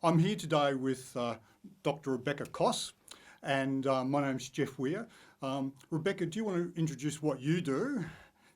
I'm here today with Dr. Rebecca Koss, and my name's Jeff Weir. Rebecca, do you want to introduce what you do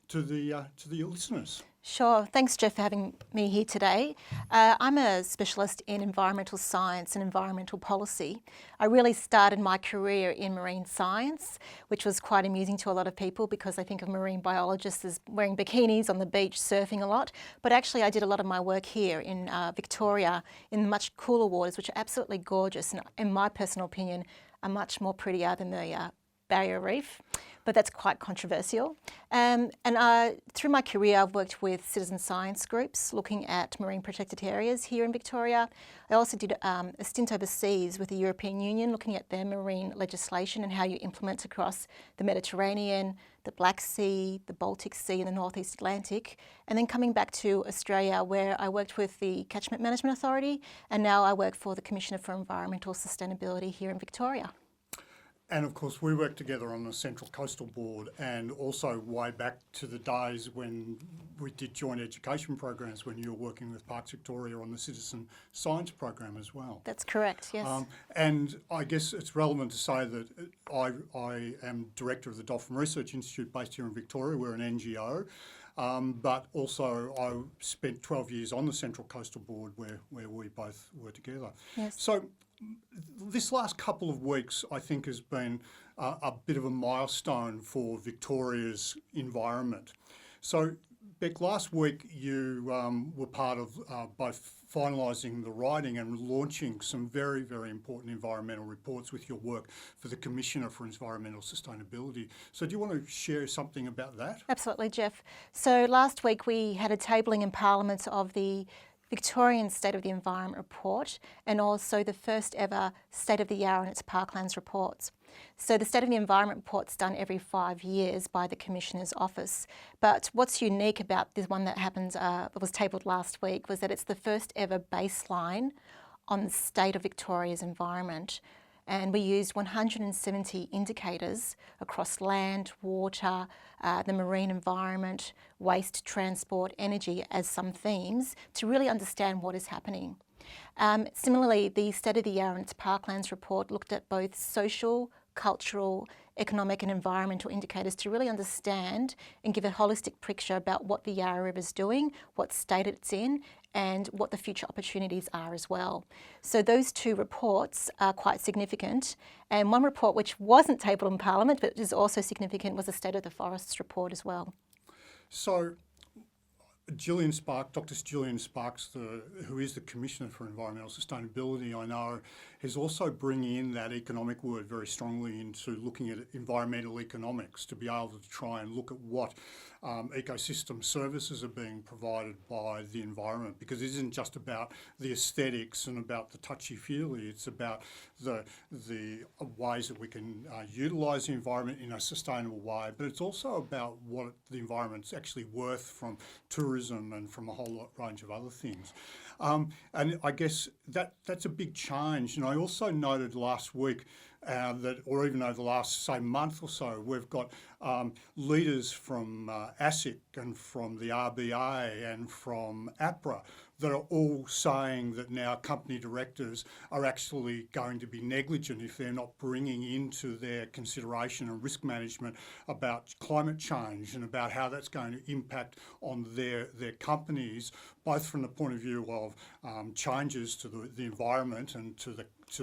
to the listeners? Sure. Thanks, Jeff, for having me here today. I'm a specialist in environmental science and environmental policy. I really started my career in marine science, which was quite amusing to a lot of people because I think of marine biologists as wearing bikinis on the beach surfing a lot. But actually, I did a lot of my work here in Victoria in much cooler waters, which are absolutely gorgeous and, in my personal opinion, are much more prettier than the Barrier Reef, but that's quite controversial. Through my career, I've worked with citizen science groups looking at marine protected areas here in Victoria. I also did a stint overseas with the European Union looking at their marine legislation and how you implement across the Mediterranean, the Black Sea, the Baltic Sea and the North East Atlantic. And then coming back to Australia where I worked with the Catchment Management Authority and now I work for the Commissioner for Environmental Sustainability here in Victoria. And of course, we worked together on the Central Coastal Board and also way back to the days when we did joint education programs when you were working with Parks Victoria on the citizen science program as well. That's correct, yes. And I guess it's relevant to say that I am director of the Dolphin Research Institute based here in Victoria. We're an NGO. But also I spent 12 years on the Central Coastal Board where we both were together. Yes. So this last couple of weeks I think has been a bit of a milestone for Victoria's environment. So Beck, last week you were part of both finalising the writing and launching some very, very important environmental reports with your work for the Commissioner for Environmental Sustainability. So do you want to share something about that? Absolutely, Jeff. So last week we had a tabling in Parliament of the Victorian State of the Environment report and also the first ever State of the Yarra and its Parklands reports. So the State of the Environment report's done every 5 years by the Commissioner's Office. But what's unique about this one that was tabled last week was that it's the first ever baseline on the state of Victoria's environment. And we used 170 indicators across land, water, the marine environment, waste, transport, energy as some themes to really understand what is happening. Similarly, the State of the Yarra and its Parklands report looked at both social, cultural, economic and environmental indicators to really understand and give a holistic picture about what the Yarra River is doing, what state it's in, and what the future opportunities are as well. So those two reports are quite significant. And one report which wasn't tabled in Parliament but is also significant was the State of the Forests report as well. So Gillian Sparks, Dr. Gillian Sparks, who is the Commissioner for Environmental Sustainability, I know, is also bringing in that economic word very strongly into looking at environmental economics to be able to try and look at what ecosystem services are being provided by the environment, because it isn't just about the aesthetics and about the touchy-feely, it's about the ways that we can utilise the environment in a sustainable way, but it's also about what the environment's actually worth from tourism and from a whole range of other things. And I guess that's a big change. And I also noted last week or even over the last, say, month or so, we've got leaders from ASIC and from the RBA and from APRA that are all saying that now company directors are actually going to be negligent if they're not bringing into their consideration and risk management about climate change and about how that's going to impact on their companies, both from the point of view of changes to the environment and to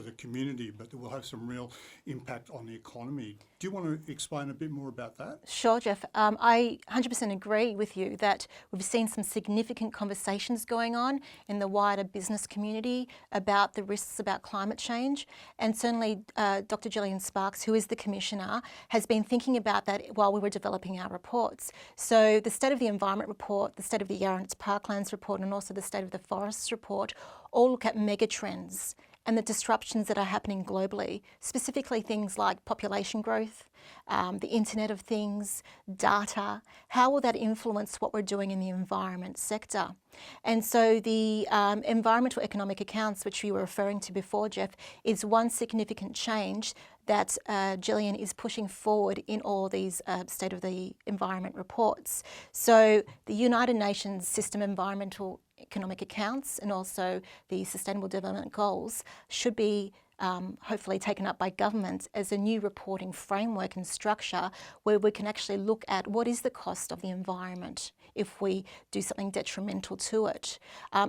the community, but that will have some real impact on the economy. Do you want to explain a bit more about that? Sure, Jeff. I 100% agree with you that we've seen some significant conversations going on in the wider business community about the risks about climate change. And certainly Dr. Gillian Sparks, who is the Commissioner, has been thinking about that while we were developing our reports. So the State of the Environment report, the State of the Yarra and its Parklands report, and also the State of the Forests report all look at mega trends and the disruptions that are happening globally, specifically things like population growth, the Internet of Things, data. How will that influence what we're doing in the environment sector? And so the environmental economic accounts, which you were referring to before, Jeff, is one significant change that Gillian is pushing forward in all these State of the Environment reports. So the United Nations System Environmental economic accounts and also the Sustainable Development Goals should be hopefully taken up by government as a new reporting framework and structure where we can actually look at what is the cost of the environment if we do something detrimental to it.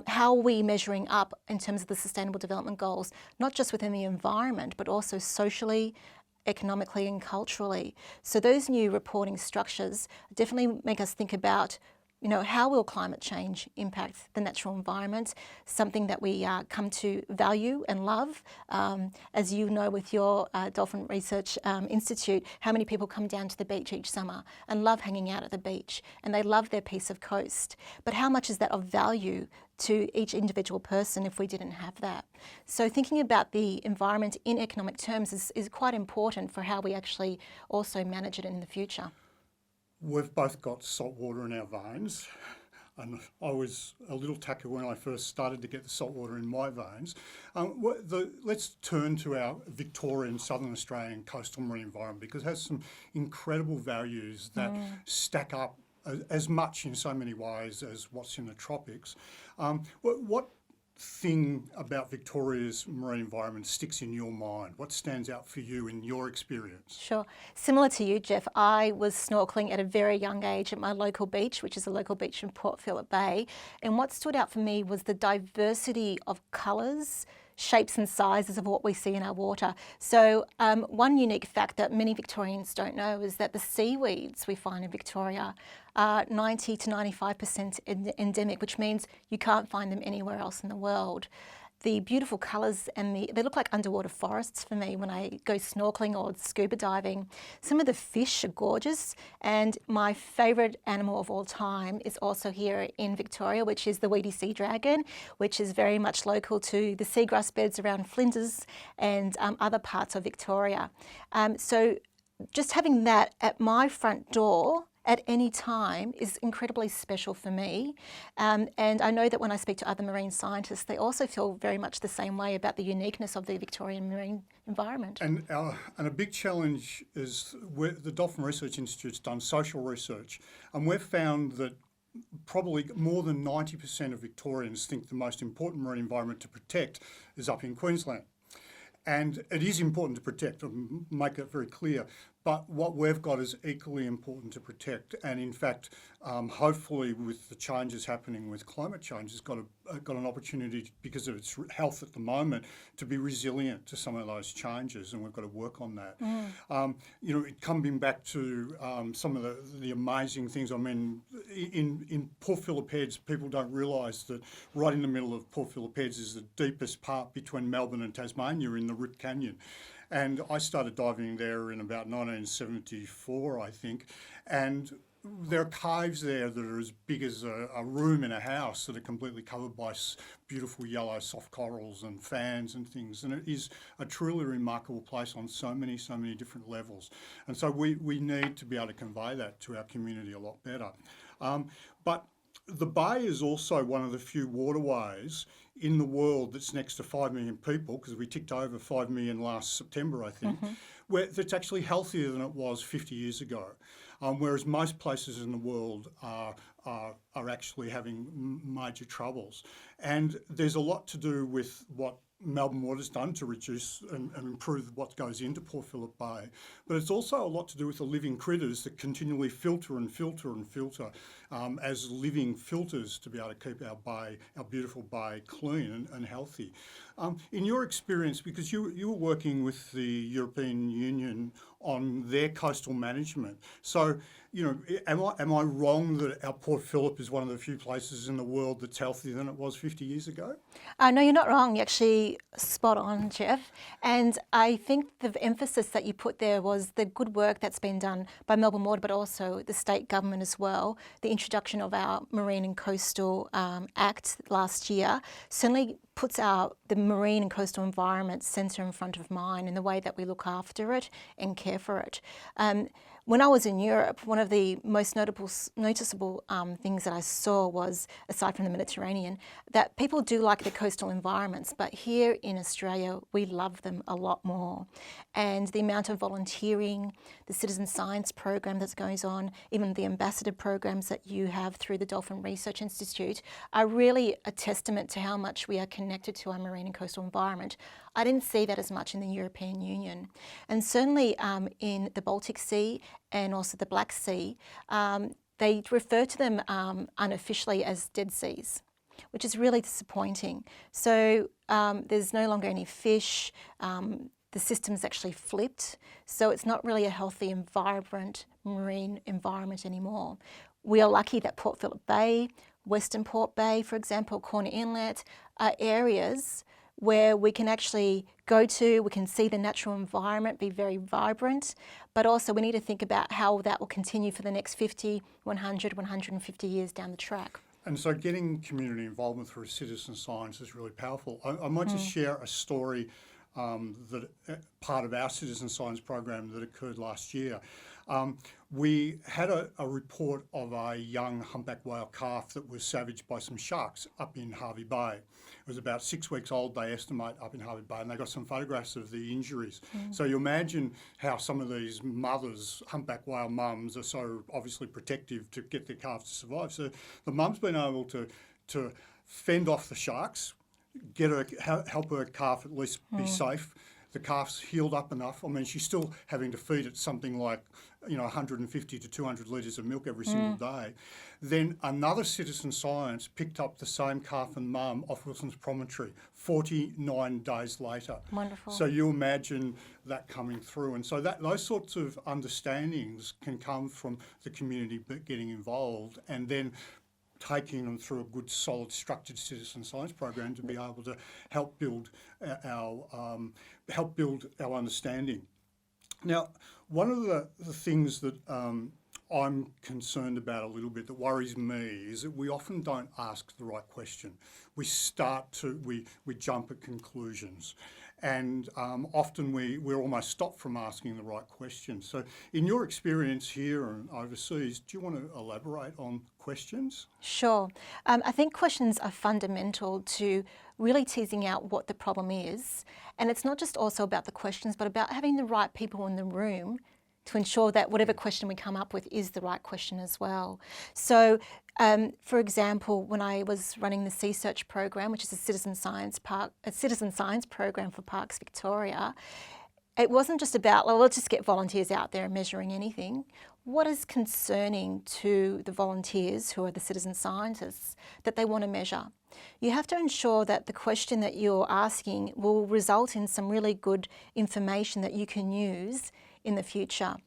How are we measuring up in terms of the Sustainable Development Goals, not just within the environment, but also socially, economically and culturally. So those new reporting structures definitely make us think about, you know, how will climate change impact the natural environment, something that we come to value and love. As you know, with your Dolphin Research Institute, how many people come down to the beach each summer and love hanging out at the beach, and they love their piece of coast. But how much is that of value to each individual person if we didn't have that? So thinking about the environment in economic terms is quite important for how we actually also manage it in the future. We've both got salt water in our veins, and I was a little tacker when I first started to get the salt water in my veins. Let's turn to our Victorian, Southern Australian coastal marine environment, because it has some incredible values that stack up as much in so many ways as what's in the tropics. What thing about Victoria's marine environment sticks in your mind? What stands out for you in your experience? Sure. Similar to you, Jeff, I was snorkelling at a very young age at my local beach, which is a local beach in Port Phillip Bay. And what stood out for me was the diversity of colours, shapes and sizes of what we see in our water. So one unique fact that many Victorians don't know is that the seaweeds we find in Victoria are 90 to 95% endemic, which means you can't find them anywhere else in the world. The beautiful colours and they look like underwater forests for me when I go snorkelling or scuba diving. Some of the fish are gorgeous, and my favourite animal of all time is also here in Victoria, which is the weedy sea dragon, which is very much local to the seagrass beds around Flinders and other parts of Victoria. So just having that at my front door at any time is incredibly special for me. And I know that when I speak to other marine scientists, they also feel very much the same way about the uniqueness of the Victorian marine environment. And a big challenge is the Dolphin Research Institute's done social research, and we've found that probably more than 90% of Victorians think the most important marine environment to protect is up in Queensland. And it is important to protect, and make that very clear. But what we've got is equally important to protect. And in fact, hopefully with the changes happening with climate change, it's got an opportunity, because of its health at the moment, to be resilient to some of those changes, and we've got to work on that. You know, coming back to some of the amazing things, I mean, in Port Phillip Heads, people don't realise that right in the middle of Port Phillip Heads is the deepest part between Melbourne and Tasmania in the Rip Canyon. And I started diving there in about 1974, I think, and there are caves there that are as big as a room in a house that are completely covered by beautiful yellow soft corals and fans and things. And it is a truly remarkable place on so many different levels. And so we need to be able to convey that to our community a lot better. But the bay is also one of the few waterways in the world that's next to 5 million people, because we ticked over 5 million last September, I think, where that's actually healthier than it was 50 years ago. Whereas most places in the world are actually having major troubles. And there's a lot to do with what Melbourne Water's done to reduce and improve what goes into Port Phillip Bay. But it's also a lot to do with the living critters that continually filter as living filters to be able to keep our bay, our beautiful bay, clean and healthy. In your experience, because you were working with the European Union on their coastal management, so, you know, am I wrong that our Port Phillip is one of the few places in the world that's healthier than it was 50 years ago? No, you're not wrong. You're actually spot on, Jeff. And I think the emphasis that you put there was the good work that's been done by Melbourne Water, but also the state government as well. The introduction of our Marine and Coastal Act last year certainly puts the marine and coastal environment centre in front of mind in the way that we look after it and care for it. When I was in Europe, one of the most noticeable things that I saw was, aside from the Mediterranean, that people do like the coastal environments, but here in Australia, we love them a lot more. And the amount of volunteering, the citizen science program that goes on, even the ambassador programs that you have through the Dolphin Research Institute are really a testament to how much we are connected to our marine and coastal environment. I didn't see that as much in the European Union. And certainly in the Baltic Sea and also the Black Sea, they refer to them unofficially as dead seas, which is really disappointing. So there's no longer any fish. The system's actually flipped. So it's not really a healthy and vibrant marine environment anymore. We are lucky that Port Phillip Bay, Western Port Bay, for example, Corner Inlet, are areas where we can actually go to, we can see the natural environment be very vibrant, but also we need to think about how that will continue for the next 50, 100, 150 years down the track. And so getting community involvement through citizen science is really powerful. I might just share a story that part of our citizen science program that occurred last year. We had a report of a young humpback whale calf that was savaged by some sharks up in Hervey Bay. It was about 6 weeks old, they estimate, up in Hervey Bay, and they got some photographs of the injuries. So you imagine how some of these mothers, humpback whale mums, are so obviously protective to get their calves to survive. So the mum's been able to fend off the sharks, help her calf at least be safe. The calf's healed up enough. I mean, she's still having to feed it something like, 150 to 200 litres of milk every single day. Then another citizen science picked up the same calf and mum off Wilson's Promontory 49 days later. Wonderful. So you imagine that coming through. And so those sorts of understandings can come from the community getting involved and then taking them through a good, solid, structured citizen science program to be able to help build our understanding. Now, one of the things that I'm concerned about a little bit that worries me is that we often don't ask the right question. We jump at conclusions. And often we're almost stopped from asking the right questions. So in your experience here and overseas, do you want to elaborate on questions? Sure. I think questions are fundamental to really teasing out what the problem is. And it's not just also about the questions, but about having the right people in the room to ensure that whatever question we come up with is the right question as well. So, for example, when I was running the Sea Search program, which is a citizen science program for Parks Victoria, it wasn't just about, well, let's just get volunteers out there and measuring anything. What is concerning to the volunteers, who are the citizen scientists, that they want to measure? You have to ensure that the question that you're asking will result in some really good information that you can use in the future.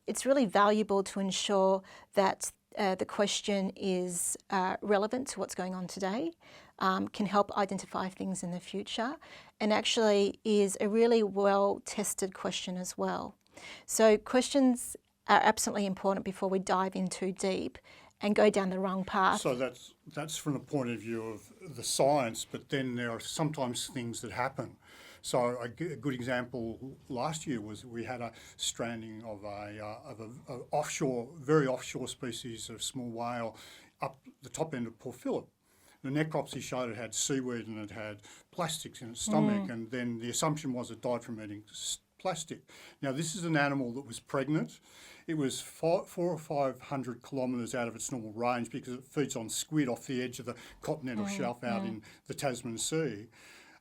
It's really valuable to ensure that the question is relevant to what's going on today, can help identify things in the future, and actually is a really well-tested question as well. So questions are absolutely important before we dive in too deep and go down the wrong path. So that's from the point of view of the science, but then there are sometimes things that happen. So a good example last year was we had a stranding of a very offshore species of small whale up the top end of Port Phillip. The necropsy showed it had seaweed and it had plastics in its stomach, and then the assumption was it died from eating plastic. Now, this is an animal that was pregnant. It was 400 or 500 kilometres out of its normal range because it feeds on squid off the edge of the continental shelf out in the Tasman Sea.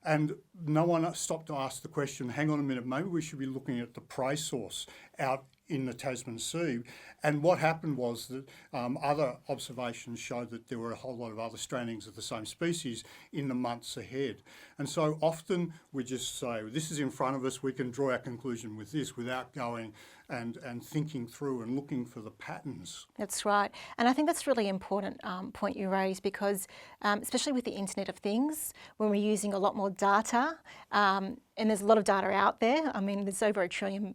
And no one stopped to ask the question, hang on a minute, maybe we should be looking at the prey source out in the Tasman Sea. And what happened was that other observations showed that there were a whole lot of other strandings of the same species in the months ahead. And so often we just say, this is in front of us, we can draw our conclusion with this without going and thinking through and looking for the patterns. That's right. And I think that's a really important point you raised, because especially with the Internet of Things, when we're using a lot more data, and there's a lot of data out there, I mean, there's over 1 trillion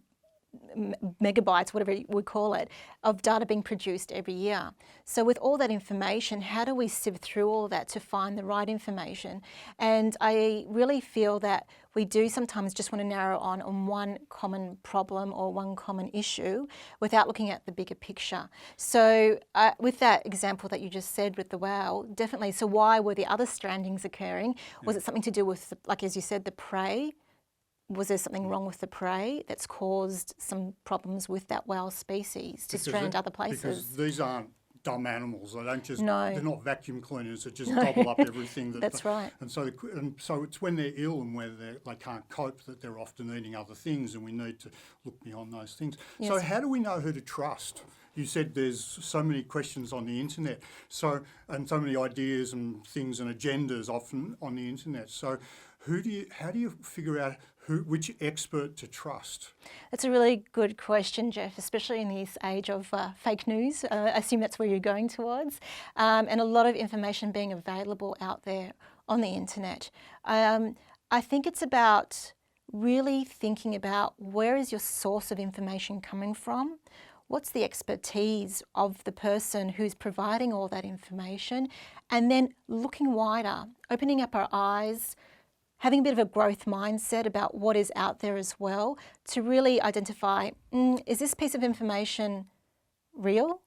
megabytes, whatever we call it, of data being produced every year. So with all that information, how do we sift through all that to find the right information? And I really feel that we do sometimes just want to narrow on one common problem or one common issue without looking at the bigger picture. So with that example that you just said with the whale, definitely. So why were the other strandings occurring? Was it something to do with, like as you said, the prey? Was there something wrong with the prey that's caused some problems with that whale species to strand other places? Because these aren't dumb animals. They don't just, No. they're not vacuum cleaners that just gobble up everything. That's right. And so it's when they're ill and where they can't cope that they're often eating other things, and we need to look beyond those things. Yes. So how do we know who to trust? You said there's so many questions on the internet, and so many ideas and things and agendas often on the internet. So how do you figure out which expert to trust? That's a really good question, Jeff, especially in this age of fake news. I assume that's where you're going towards, and a lot of information being available out there on the internet. I think it's about really thinking about where is your source of information coming from? What's the expertise of the person who's providing all that information? And then looking wider, opening up our eyes, having a bit of a growth mindset about what is out there as well to really identify, is this piece of information real?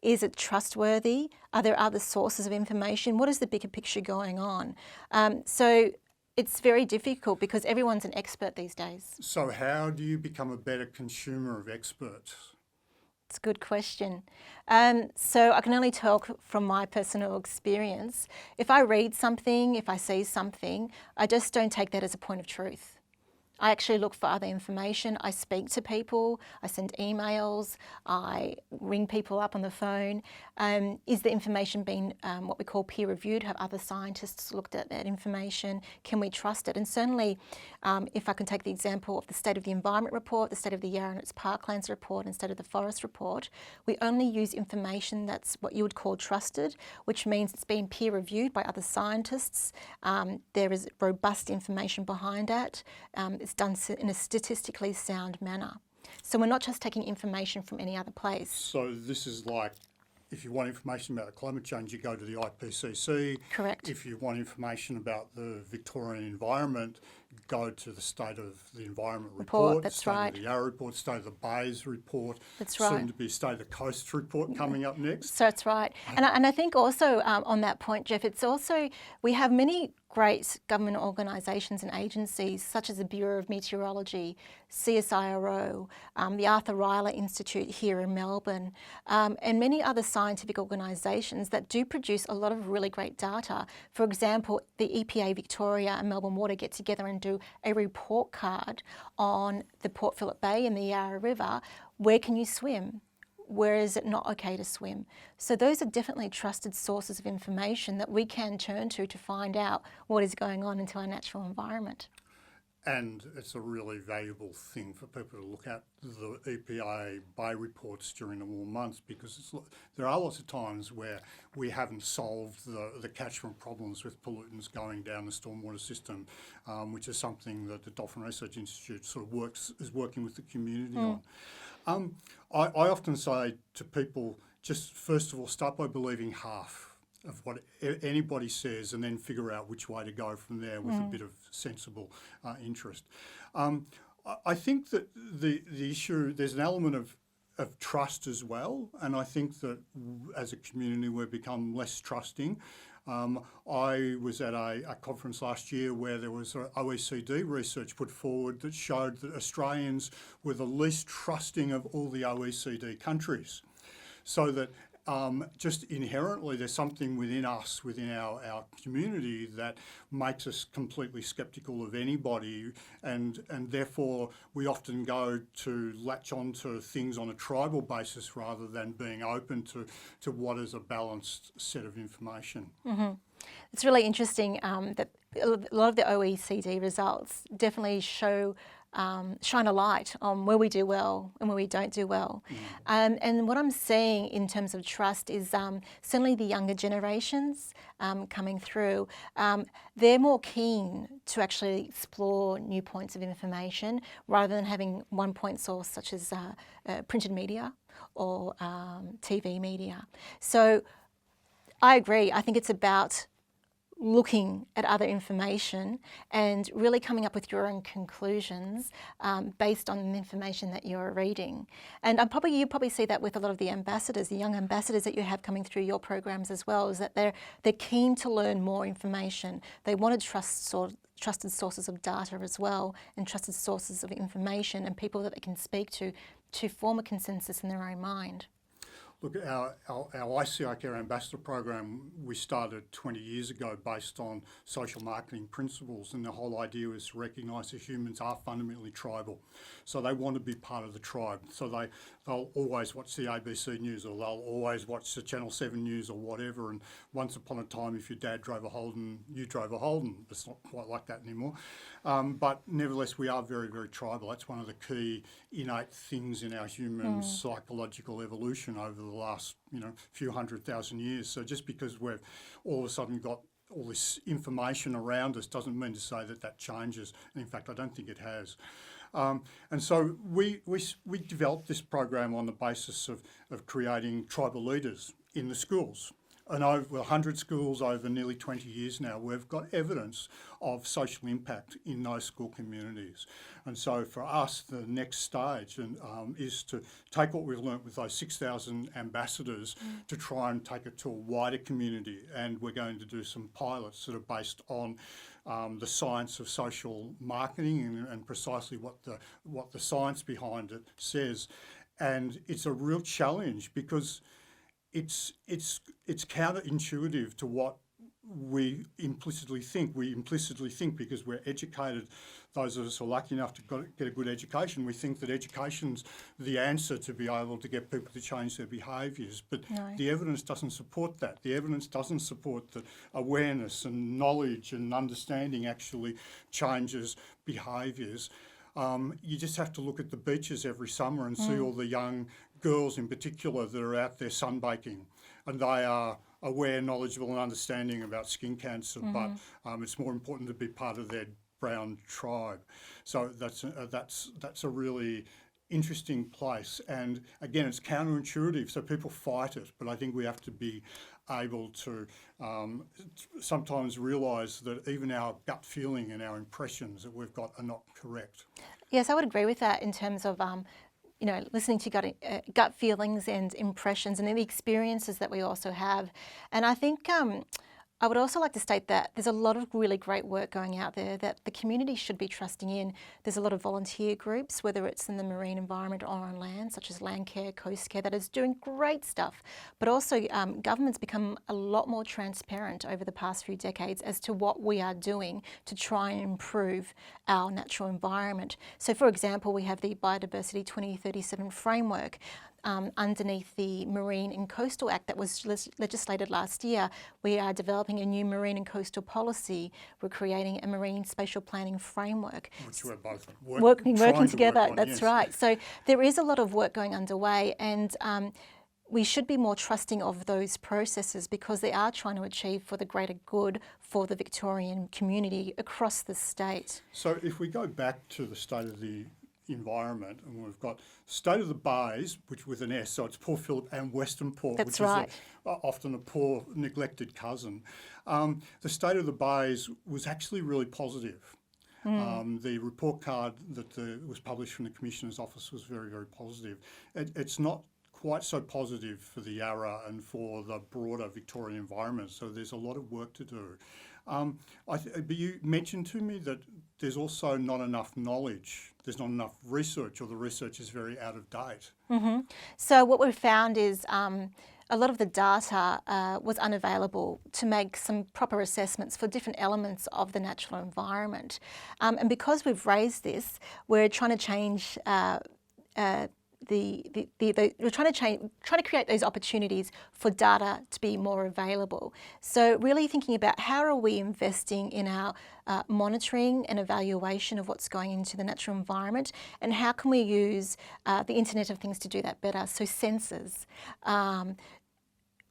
Is it trustworthy? Are there other sources of information? What is the bigger picture going on? So it's very difficult because everyone's an expert these days. So how do you become a better consumer of experts? It's a good question. So I can only talk from my personal experience. If I read something, if I see something, I just don't take that as a point of truth. I actually look for other information. I speak to people, I send emails, I ring people up on the phone. Is the information being what we call peer reviewed? Have other scientists looked at that information? Can we trust it? And certainly, if I can take the example of the State of the Environment report, the State of the Yarra and its Parklands report and State of the Forest report, we only use information that's what you would call trusted, which means it's been peer reviewed by other scientists. There is robust information behind it. It's done in a statistically sound manner. So we're not just taking information from any other place. So this is like, if you want information about climate change, you go to the IPCC. Correct. If you want information about the Victorian environment, go to the State of the Environment report. That's State right. of the Yarra report, State of the Bays report. That's right. Soon to be State of the Coast report coming up next. So that's right. And I think also on that point, Jeff, it's also, we have many great government organisations and agencies such as the Bureau of Meteorology, CSIRO, the Arthur Rylah Institute here in Melbourne, and many other scientific organisations that do produce a lot of really great data. For example, the EPA Victoria and Melbourne Water get together and do a report card on the Port Phillip Bay and the Yarra River. Where can you swim? Where is it not okay to swim? So those are definitely trusted sources of information that we can turn to find out what is going on into our natural environment. And it's a really valuable thing for people to look at the EPA Bay reports during the warm months, because there are lots of times where we haven't solved the catchment problems with pollutants going down the stormwater system, which is something that the Dolphin Research Institute sort of is working with the community on. I often say to people, just first of all, start by believing half of what anybody says and then figure out which way to go from there with a bit of sensible interest. I think that the issue, there's an element of trust as well, and I think that as a community we've become less trusting. I was at a conference last year where there was OECD research put forward that showed that Australians were the least trusting of all the OECD countries. So that just inherently there's something within us, within our community, that makes us completely sceptical of anybody, and therefore we often go to latch onto things on a tribal basis rather than being open to what is a balanced set of information. Mm-hmm. It's really interesting that a lot of the OECD results definitely show shine a light on where we do well and where we don't do well. And what I'm seeing in terms of trust is certainly the younger generations coming through, they're more keen to actually explore new points of information rather than having one point source such as printed media or TV media. So I agree. I think it's about looking at other information and really coming up with your own conclusions based on the information that you're reading. And you probably see that with a lot of the ambassadors, the young ambassadors that you have coming through your programs as well, is that they're keen to learn more information. They want to trusted sources of data as well, and trusted sources of information and people that they can speak to form a consensus in their own mind. Look, our ICI Care Ambassador program, we started 20 years ago based on social marketing principles, and the whole idea is to recognise that humans are fundamentally tribal. So they want to be part of the tribe. So they'll always watch the ABC News, or they'll always watch the Channel 7 News or whatever, and once upon a time if your dad drove a Holden, you drove a Holden. It's not quite like that anymore. But nevertheless, we are very, very tribal. That's one of the key innate things in our human psychological evolution over the last, few 100,000 years. So just because we've all of a sudden got all this information around us doesn't mean to say that changes. And in fact, I don't think it has. And so we developed this program on the basis of creating tribal leaders in the schools. And over 100 schools over nearly 20 years now, we've got evidence of social impact in those school communities. And so for us, the next stage is to take what we've learnt with those 6,000 ambassadors to try and take it to a wider community. And we're going to do some pilots that are based on the science of social marketing and precisely what the science behind it says. And it's a real challenge because it's counterintuitive to what we implicitly think. We implicitly think because we're educated, those of us who are lucky enough to get a good education, we think that education's the answer to be able to get people to change their behaviours. But the evidence doesn't support that. The evidence doesn't support that awareness and knowledge and understanding actually changes behaviours. You just have to look at the beaches every summer and see all the young girls in particular that are out there sunbaking, and they are aware, knowledgeable and understanding about skin cancer, but it's more important to be part of their brown tribe. So that's a really interesting place, and again it's counterintuitive, so people fight it, but I think we have to be able to sometimes realise that even our gut feeling and our impressions that we've got are not correct. Yes, I would agree with that in terms of listening to gut feelings and impressions and the experiences that we also have. And I think I would also like to state that there's a lot of really great work going out there that the community should be trusting in. There's a lot of volunteer groups, whether it's in the marine environment or on land, such as Land Care, Coast Care, that is doing great stuff. But also government's become a lot more transparent over the past few decades as to what we are doing to try and improve our natural environment. So for example, we have the Biodiversity 2037 framework. Underneath the Marine and Coastal Act that was legislated last year, we are developing a new marine and coastal policy. We're creating a marine spatial planning framework. Which we're both working together. Work on, that's yes. right. So there is a lot of work going underway, and we should be more trusting of those processes because they are trying to achieve for the greater good for the Victorian community across the state. So if we go back to the state of the environment, and we've got State of the Bays, which with an S, so it's Port Phillip and Western Port, That's which right. is often a poor neglected cousin. The State of the Bays was actually really positive. The report card that was published from the Commissioner's Office was very, very positive. It's not quite so positive for the Yarra and for the broader Victorian environment, so there's a lot of work to do. But you mentioned to me that there's also not enough knowledge, there's not enough research, or the research is very out of date. So what we've found is a lot of the data was unavailable to make some proper assessments for different elements of the natural environment. And because we've raised this, we're trying to we're trying to create those opportunities for data to be more available. So really thinking about how are we investing in our monitoring and evaluation of what's going into the natural environment, and how can we use the Internet of Things to do that better? So sensors,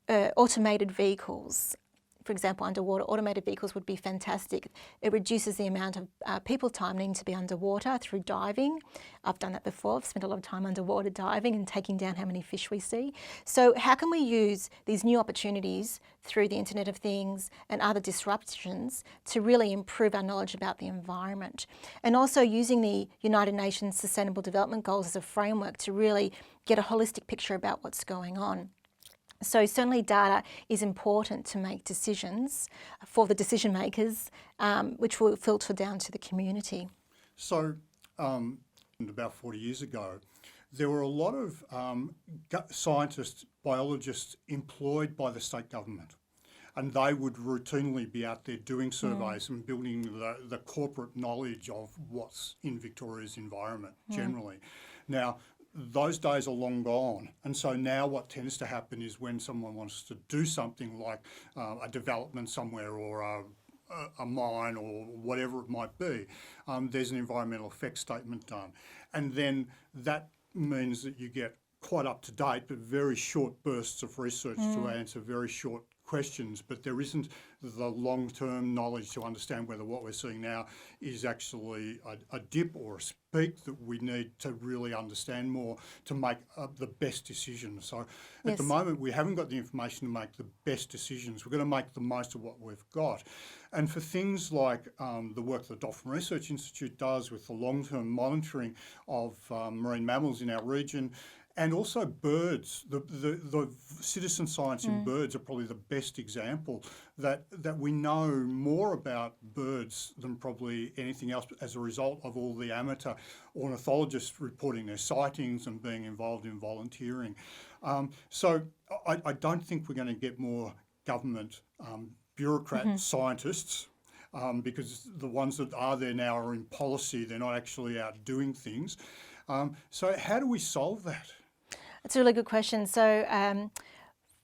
automated vehicles. For example, underwater automated vehicles would be fantastic. It reduces the amount of people time needing to be underwater through diving. I've done that before. I've spent a lot of time underwater diving and taking down how many fish we see. So how can we use these new opportunities through the Internet of Things and other disruptions to really improve our knowledge about the environment? And also using the United Nations Sustainable Development Goals as a framework to really get a holistic picture about what's going on. So certainly data is important to make decisions for the decision makers, which will filter down to the community. So about 40 years ago, there were a lot of scientists, biologists employed by the state government, and they would routinely be out there doing surveys and building the corporate knowledge of what's in Victoria's environment generally. Now, those days are long gone, and so now what tends to happen is when someone wants to do something like a development somewhere or a mine or whatever it might be, there's an environmental effects statement done, and then that means that you get quite up to date but very short bursts of research to answer very short questions, but there isn't the long-term knowledge to understand whether what we're seeing now is actually a dip or a peak that we need to really understand more to make the best decisions. So at the moment we haven't got the information to make the best decisions. We're going to make the most of what we've got. And for things like the work the Dolphin Research Institute does with the long-term monitoring of marine mammals in our region, and also birds, the citizen science in birds are probably the best example that we know more about birds than probably anything else as a result of all the amateur ornithologists reporting their sightings and being involved in volunteering. So I don't think we're going to get more government bureaucrat scientists because the ones that are there now are in policy, they're not actually out doing things. So how do we solve that? That's a really good question. So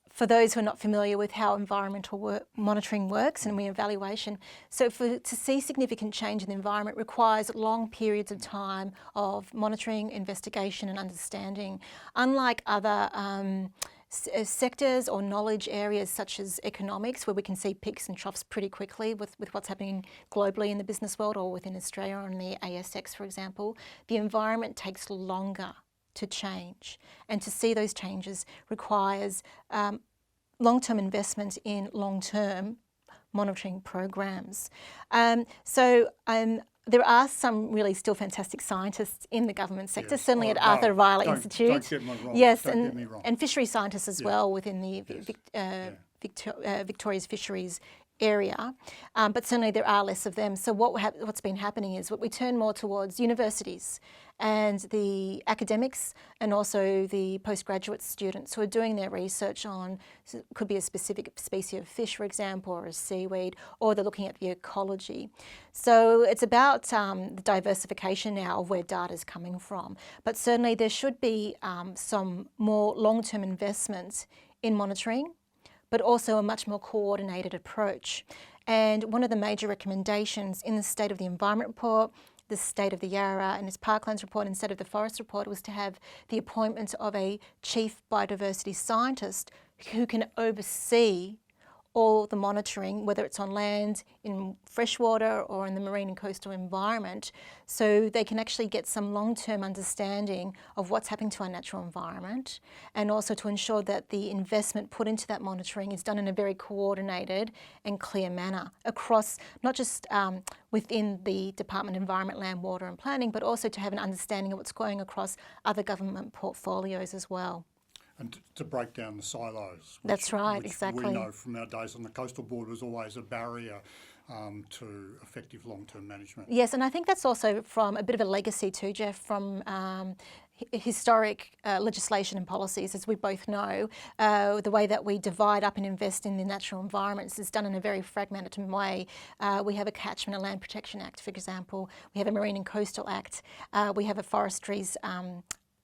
for those who are not familiar with how environmental monitoring works and evaluation, so to see significant change in the environment requires long periods of time of monitoring, investigation and understanding. Unlike other sectors or knowledge areas such as economics, where we can see peaks and troughs pretty quickly with what's happening globally in the business world or within Australia on the ASX, for example, the environment takes longer to change, and to see those changes requires long-term investment in long-term monitoring programs. There are some really still fantastic scientists in the government sector, certainly at Arthur Riley Institute. Don't get me wrong. Yes, don't get me wrong. And fishery scientists as well within the Victoria's fisheries area, but certainly there are less of them. So what's been happening is we turn more towards universities and the academics and also the postgraduate students who are doing their research on, could be a specific species of fish, for example, or a seaweed, or they're looking at the ecology. So it's about the diversification now of where data is coming from. But certainly there should be some more long-term investments in monitoring, but also a much more coordinated approach. And one of the major recommendations in the State of the Environment Report, the State of the Yarra and its Parklands Report and State of the Forest Report was to have the appointment of a chief biodiversity scientist who can oversee all the monitoring, whether it's on land, in freshwater or in the marine and coastal environment, so they can actually get some long-term understanding of what's happening to our natural environment, and also to ensure that the investment put into that monitoring is done in a very coordinated and clear manner across, not just within the Department of Environment, Land, Water and Planning, but also to have an understanding of what's going across other government portfolios as well. And to break down the silos. That's right, which exactly. we know from our days on the coastal board was always a barrier to effective long-term management. Yes, and I think that's also from a bit of a legacy too, Jeff, from historic legislation and policies. As we both know, the way that we divide up and invest in the natural environments is done in a very fragmented way. We have a Catchment and Land Protection Act, for example. We have a Marine and Coastal Act. We have a Forestries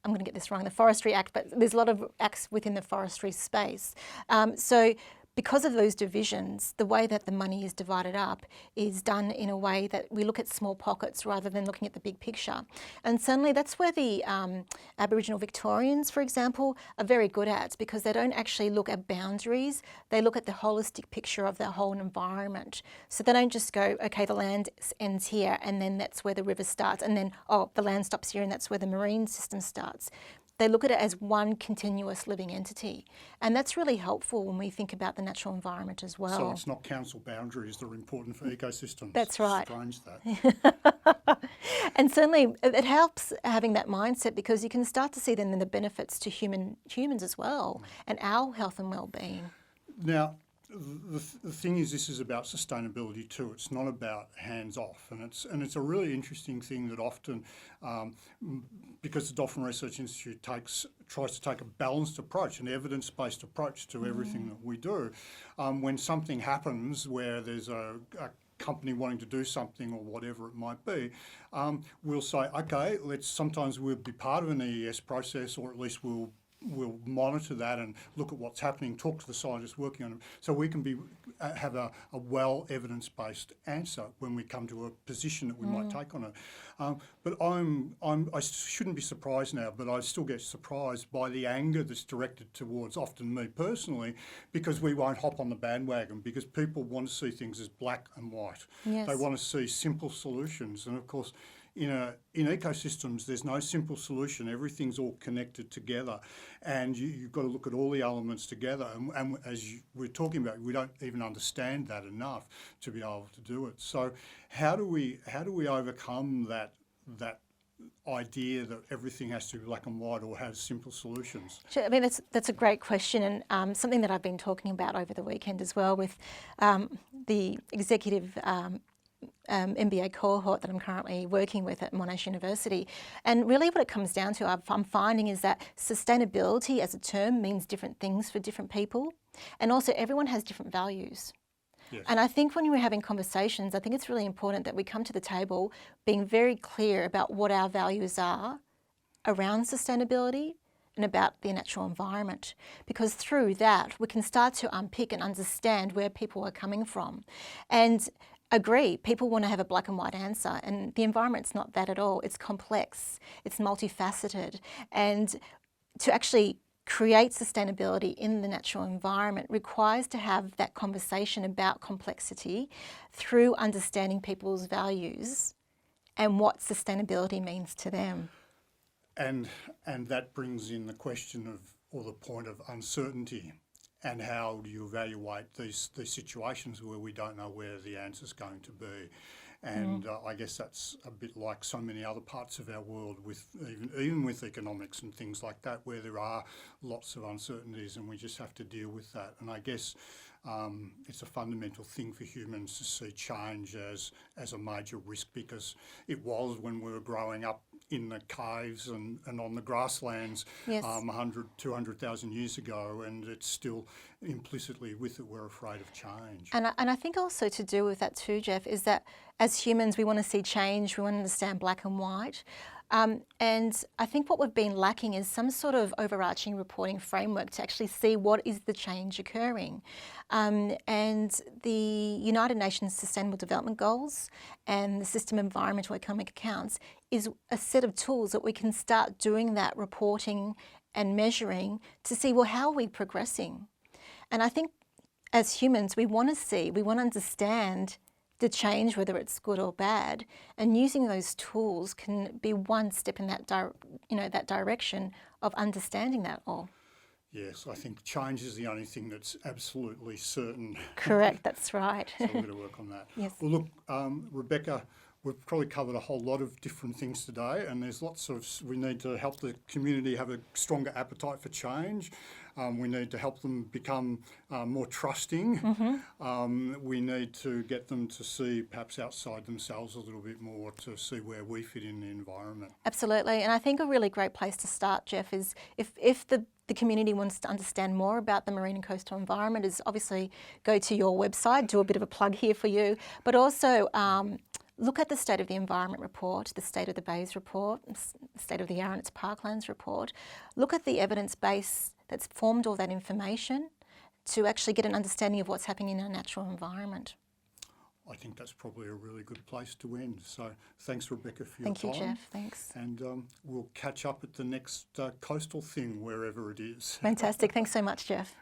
I'm going to get this wrong, the Forestry Act, but there's a lot of acts within the forestry space. So because of those divisions, the way that the money is divided up is done in a way that we look at small pockets rather than looking at the big picture. And certainly that's where the Aboriginal Victorians, for example, are very good at, because they don't actually look at boundaries, they look at the holistic picture of the whole environment. So they don't just go, okay, the land ends here and then that's where the river starts, and then, oh, the land stops here and that's where the marine system starts. They look at it as one continuous living entity. And that's really helpful when we think about the natural environment as well. So it's not council boundaries that are important for ecosystems. That's right. Strange that. And certainly it helps having that mindset, because you can start to see then the benefits to humans as well, and our health and well-being. Now, the thing is, this is about sustainability too. It's not about hands off, and it's a really interesting thing that often, because the Dolphin Research Institute tries to take a balanced approach, an evidence-based approach to everything that we do. When something happens where there's a company wanting to do something or whatever it might be, we'll say, okay, sometimes we'll be part of an EES process, or at least we'll monitor that and look at what's happening, talk to the scientists working on it, so we can have a well evidence-based answer when we come to a position that we might take on it. But I shouldn't be surprised now, but I still get surprised by the anger that's directed towards often me personally, because we won't hop on the bandwagon, because people want to see things as black and white. Yes. They want to see simple solutions, and of course, in ecosystems, there's no simple solution. Everything's all connected together, and you've got to look at all the elements together. And as we're talking about, we don't even understand that enough to be able to do it. So, how do we overcome that idea that everything has to be black and white or have simple solutions? Sure. I mean, that's a great question, and something that I've been talking about over the weekend as well with the executive MBA cohort that I'm currently working with at Monash University. And really what it comes down to, I'm finding, is that sustainability as a term means different things for different people, and also everyone has different values. Yes. And I think when we're having conversations, I think it's really important that we come to the table being very clear about what our values are around sustainability and about the natural environment, because through that we can start to unpick and understand where people are coming from. And agree, people want to have a black and white answer, and the environment's not that at all. It's complex, it's multifaceted, and to actually create sustainability in the natural environment requires to have that conversation about complexity through understanding people's values and what sustainability means to them. And that brings in the question of, or the point of, uncertainty. And how do you evaluate these situations where we don't know where the answer's going to be? And I guess that's a bit like so many other parts of our world, with even with economics and things like that, where there are lots of uncertainties, and we just have to deal with that. And I guess it's a fundamental thing for humans to see change as a major risk, because it was when we were growing up in the caves and on the grasslands, Yes. 100, 200,000 years ago, and it's still implicitly with it, we're afraid of change. And I think also to do with that too, Jeff, is that as humans we want to see change, we want to understand black and white. And I think what we've been lacking is some sort of overarching reporting framework to actually see what is the change occurring. And the United Nations Sustainable Development Goals and the System Environmental Economic Accounts is a set of tools that we can start doing that reporting and measuring to see, well, how are we progressing? And I think as humans, we want to understand the change, whether it's good or bad, and using those tools can be one step in that direction of understanding that all. Yes, I think change is the only thing that's absolutely certain. Correct, that's right. So we're going to work on that. Yes. Well, look, Rebecca, we've probably covered a whole lot of different things today, and there's we need to help the community have a stronger appetite for change. We need to help them become more trusting. We need to get them to see perhaps outside themselves a little bit more, to see where we fit in the environment. Absolutely, and I think a really great place to start, Jeff, is if the community wants to understand more about the marine and coastal environment, is obviously go to your website, do a bit of a plug here for you, but also look at the State of the Environment report, the State of the Bays report, the State of the Yarra and its Parklands report, look at the evidence base that's formed all that information to actually get an understanding of what's happening in our natural environment. I think that's probably a really good place to end. So thanks, Rebecca, for your Thank time. you, Jeff. Thanks. And we'll catch up at the next coastal thing, wherever it is. Fantastic. Thanks so much, Jeff.